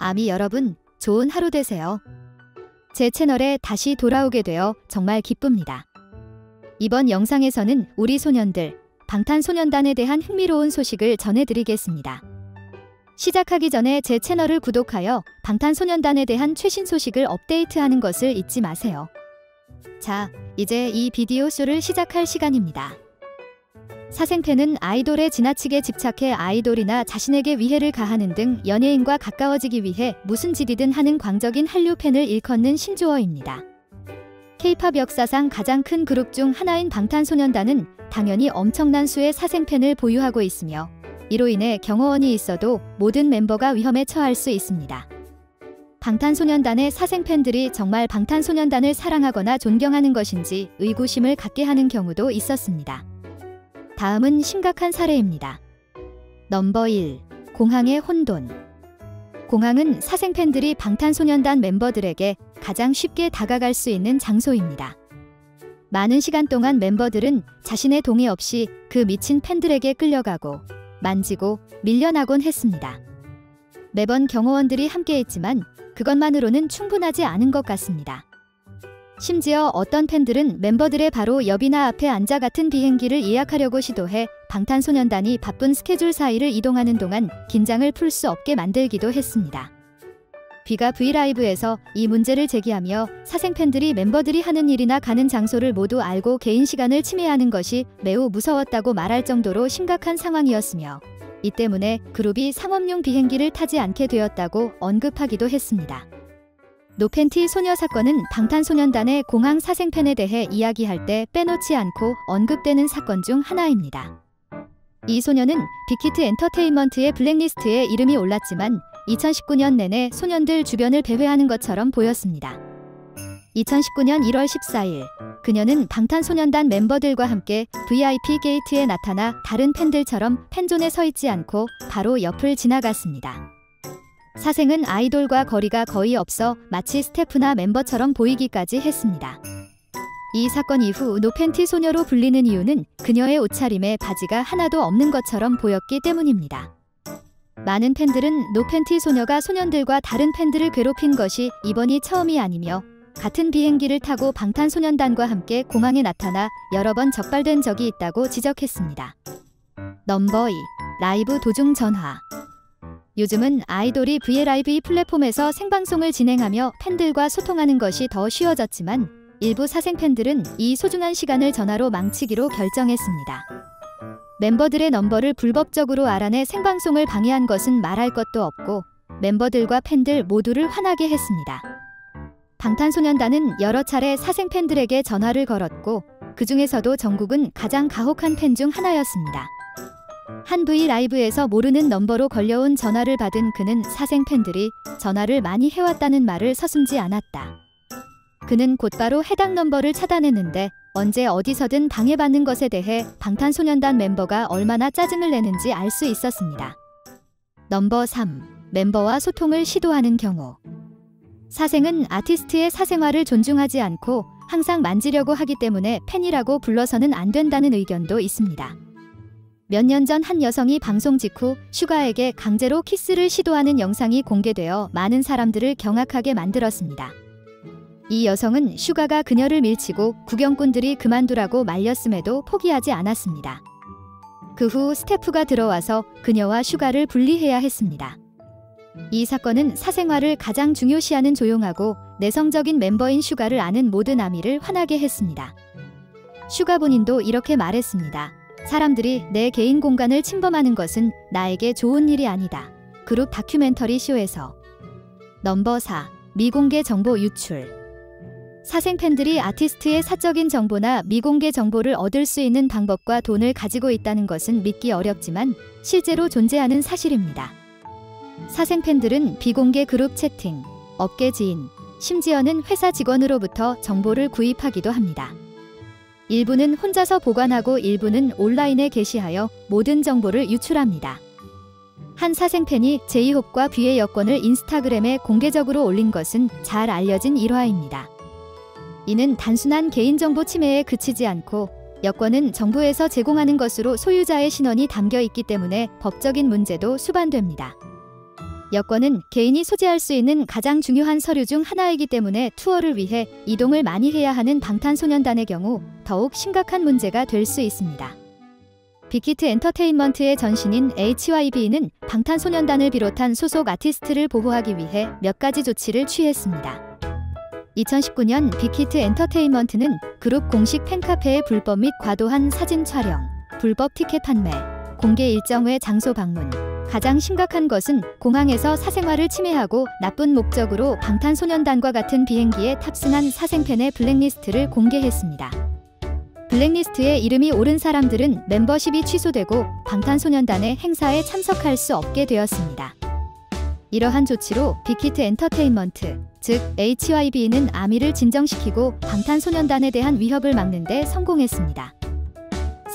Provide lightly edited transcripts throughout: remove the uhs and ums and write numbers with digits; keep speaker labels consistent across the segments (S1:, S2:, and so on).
S1: 아미 여러분, 좋은 하루 되세요. 제 채널에 다시 돌아오게 되어 정말 기쁩니다. 이번 영상에서는 우리 소년들, 방탄소년단에 대한 흥미로운 소식을 전해드리겠습니다. 시작하기 전에 제 채널을 구독하여 방탄소년단에 대한 최신 소식을 업데이트하는 것을 잊지 마세요. 자, 이제 이 비디오 쇼를 시작할 시간입니다. 사생팬은 아이돌에 지나치게 집착해 아이돌이나 자신에게 위해를 가하는 등 연예인과 가까워지기 위해 무슨 짓이든 하는 광적인 한류 팬을 일컫는 신조어입니다. K-팝 역사상 가장 큰 그룹 중 하나인 방탄소년단은 당연히 엄청난 수의 사생팬을 보유하고 있으며 이로 인해 경호원이 있어도 모든 멤버가 위험에 처할 수 있습니다. 방탄소년단의 사생팬들이 정말 방탄소년단을 사랑하거나 존경하는 것인지 의구심을 갖게 하는 경우도 있었습니다. 다음은 심각한 사례입니다. 넘버 1. 공항의 혼돈. 공항은 사생팬들이 방탄소년단 멤버들에게 가장 쉽게 다가갈 수 있는 장소입니다. 많은 시간 동안 멤버들은 자신의 동의 없이 그 미친 팬들에게 끌려가고 만지고 밀려나곤 했습니다. 매번 경호원들이 함께했지만 그것만으로는 충분하지 않은 것 같습니다. 심지어 어떤 팬들은 멤버들의 바로 옆이나 앞에 앉아 같은 비행기를 예약하려고 시도해 방탄소년단이 바쁜 스케줄 사이를 이동하는 동안 긴장을 풀 수 없게 만들기도 했습니다. 비가 브이라이브에서 이 문제를 제기하며 사생팬들이 멤버들이 하는 일이나 가는 장소를 모두 알고 개인 시간을 침해하는 것이 매우 무서웠다고 말할 정도로 심각한 상황이었으며 이 때문에 그룹이 상업용 비행기를 타지 않게 되었다고 언급하기도 했습니다. 노팬티 소녀 사건은 방탄소년단의 공항 사생팬에 대해 이야기할 때 빼놓지 않고 언급되는 사건 중 하나입니다. 이 소녀는 빅히트 엔터테인먼트의 블랙리스트에 이름이 올랐지만 2019년 내내 소년들 주변을 배회하는 것처럼 보였습니다. 2019년 1월 14일, 그녀는 방탄소년단 멤버들과 함께 VIP 게이트에 나타나 다른 팬들처럼 팬존에 서 있지 않고 바로 옆을 지나갔습니다. 사생은 아이돌과 거리가 거의 없어 마치 스태프나 멤버처럼 보이기까지 했습니다. 이 사건 이후 노팬티 소녀로 불리는 이유는 그녀의 옷차림에 바지가 하나도 없는 것처럼 보였기 때문입니다. 많은 팬들은 노팬티 소녀가 소년들과 다른 팬들을 괴롭힌 것이 이번이 처음이 아니며 같은 비행기를 타고 방탄소년단과 함께 공항에 나타나 여러 번 적발된 적이 있다고 지적했습니다. 넘버 2. 라이브 도중 전화. 요즘은 아이돌이 브이라이브 플랫폼에서 생방송을 진행하며 팬들과 소통하는 것이 더 쉬워졌지만 일부 사생팬들은 이 소중한 시간을 전화로 망치기로 결정했습니다. 멤버들의 넘버를 불법적으로 알아내 생방송을 방해한 것은 말할 것도 없고 멤버들과 팬들 모두를 화나게 했습니다. 방탄소년단은 여러 차례 사생팬들에게 전화를 걸었고 그 중에서도 정국은 가장 가혹한 팬 중 하나였습니다. 한 브이라이브에서 모르는 넘버로 걸려온 전화를 받은 그는 사생팬들이 전화를 많이 해왔다는 말을 서슴지 않았다. 그는 곧바로 해당 넘버를 차단했는데 언제 어디서든 방해받는 것에 대해 방탄소년단 멤버가 얼마나 짜증을 내는지 알 수 있었습니다. 넘버 3. 멤버와 소통을 시도하는 경우. 사생은 아티스트의 사생활을 존중하지 않고 항상 만지려고 하기 때문에 팬이라고 불러서는 안 된다는 의견도 있습니다. 몇 년 전 한 여성이 방송 직후 슈가에게 강제로 키스를 시도하는 영상이 공개되어 많은 사람들을 경악하게 만들었습니다. 이 여성은 슈가가 그녀를 밀치고 구경꾼들이 그만두라고 말렸음에도 포기하지 않았습니다. 그 후 스태프가 들어와서 그녀와 슈가를 분리해야 했습니다. 이 사건은 사생활을 가장 중요시하는 조용하고 내성적인 멤버인 슈가를 아는 모든 아미를 화나게 했습니다. 슈가 본인도 이렇게 말했습니다. 사람들이 내 개인 공간을 침범하는 것은 나에게 좋은 일이 아니다. 그룹 다큐멘터리 쇼에서. 넘버 4. 미공개 정보 유출. 사생팬들이 아티스트의 사적인 정보나 미공개 정보를 얻을 수 있는 방법과 돈을 가지고 있다는 것은 믿기 어렵지만 실제로 존재하는 사실입니다. 사생팬들은 비공개 그룹 채팅, 업계 지인, 심지어는 회사 직원으로부터 정보를 구입하기도 합니다. 일부는 혼자서 보관하고 일부는 온라인에 게시하여 모든 정보를 유출합니다. 한 사생팬이 제이홉과 뷔의 여권을 인스타그램에 공개적으로 올린 것은 잘 알려진 일화입니다. 이는 단순한 개인정보 침해에 그치지 않고 여권은 정부에서 제공하는 것으로 소유자의 신원이 담겨 있기 때문에 법적인 문제도 수반됩니다. 여권은 개인이 소지할 수 있는 가장 중요한 서류 중 하나이기 때문에 투어를 위해 이동을 많이 해야 하는 방탄소년단의 경우 더욱 심각한 문제가 될 수 있습니다. 빅히트 엔터테인먼트의 전신인 HYB는 방탄소년단을 비롯한 소속 아티스트를 보호하기 위해 몇 가지 조치를 취했습니다. 2019년 빅히트 엔터테인먼트는 그룹 공식 팬카페의 불법 및 과도한 사진 촬영, 불법 티켓 판매, 공개 일정 외 장소 방문, 가장 심각한 것은 공항에서 사생활을 침해하고 나쁜 목적으로 방탄소년단과 같은 비행기에 탑승한 사생팬의 블랙리스트를 공개했습니다. 블랙리스트에 이름이 오른 사람들은 멤버십이 취소되고 방탄소년단의 행사에 참석할 수 없게 되었습니다. 이러한 조치로 빅히트 엔터테인먼트, 즉 HYB는 아미를 진정시키고 방탄소년단에 대한 위협을 막는 데 성공했습니다.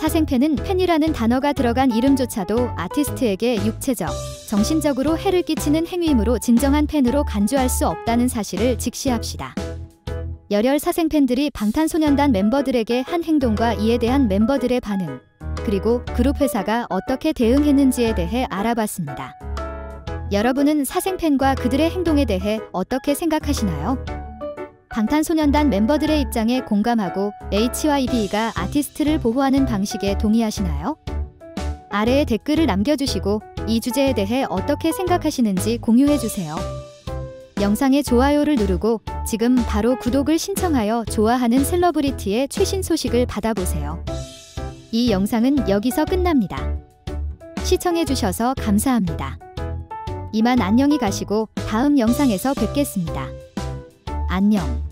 S1: 사생팬은 팬이라는 단어가 들어간 이름조차도 아티스트에게 육체적, 정신적으로 해를 끼치는 행위이므로 진정한 팬으로 간주할 수 없다는 사실을 직시합시다. 열혈 사생팬들이 방탄소년단 멤버들에게 한 행동과 이에 대한 멤버들의 반응, 그리고 그룹 회사가 어떻게 대응했는지에 대해 알아봤습니다. 여러분은 사생팬과 그들의 행동에 대해 어떻게 생각하시나요? 방탄소년단 멤버들의 입장에 공감하고 HYB가 아티스트를 보호하는 방식에 동의하시나요? 아래에 댓글을 남겨주시고 이 주제에 대해 어떻게 생각하시는지 공유해주세요. 영상에 좋아요를 누르고 지금 바로 구독을 신청하여 좋아하는 셀러브리티의 최신 소식을 받아보세요. 이 영상은 여기서 끝납니다. 시청해주셔서 감사합니다. 이만 안녕히 가시고 다음 영상에서 뵙겠습니다. 안녕.